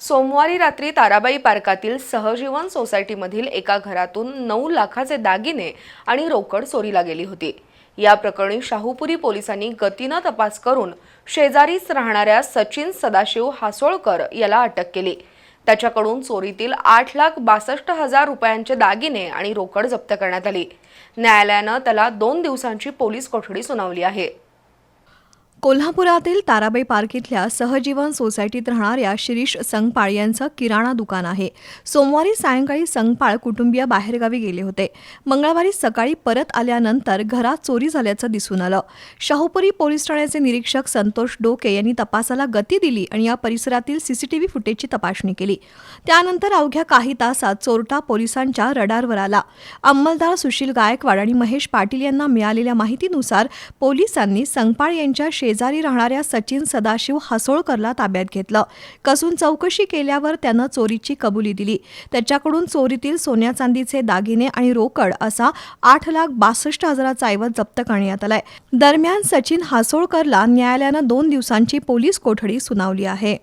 सोमवारी रात्री ताराबाई पार्कातील सहजीवन सोसायटीमधील एका घरातून 9 लाखाचे दागिने आणि रोकड चोरीला गेली होती। या प्रकरणी शाहूपुरी पोलिसांनी गतीने तपास करून शेजारीच राहणाऱ्या सचिन सदाशिव हासोळकर याला अटक केली। त्याच्याकडून चोरीतील 8,62,000 रुपयांचे दागिने आणि रोकड जप्त करण्यात आली। न्यायालयाने त्याला 2 दिवसांची पोलीस कोठडी सुनावली आहे। कोल्हापुरातील ताराबाई पार्क इथल्या सहजीवन सोसायटीत राहणाऱ्या शिरीष संगपाळ यांचं किराणा दुकान आहे। सोमवारी सायंकाळी संगपाळ कुटुंबीय बाहेरगावी गेले होते। मंगळवारी सकाळी परत आल्यानंतर घरात चोरी झाल्याचं दिसून आलं। शाहूपुरी पोलीस ठाण्याचे निरीक्षक संतोष डोके यांनी तपासाला गती दिली आणि या परिसरातील सीसीटीव्ही फुटेजची तपासणी केली। त्यानंतर अवघ्या काही तासात चोरटा पोलिसांच्या रडारवर आला। अंमलदार सुशील गायकवाड आणि महेश पाटील यांना मिळालेल्या माहितीनुसार पोलिसांनी संगपाळ यांच्या शेजारी राहणाऱ्या सचिन सदाशिव हासोळकरला ताब्यात घेतलं। कसून चौकशी केल्यावर त्यानं चोरीची कबुली दिली। त्याच्याकडून चोरीतील सोन्या चांदीचे दागिने आणि रोकड असा 8,62,000चा ऐवज जप्त करण्यात आलाय। दरम्यान सचिन हासोळकरला न्यायालयानं 2 दिवसांची पोलीस कोठडी सुनावली आहे।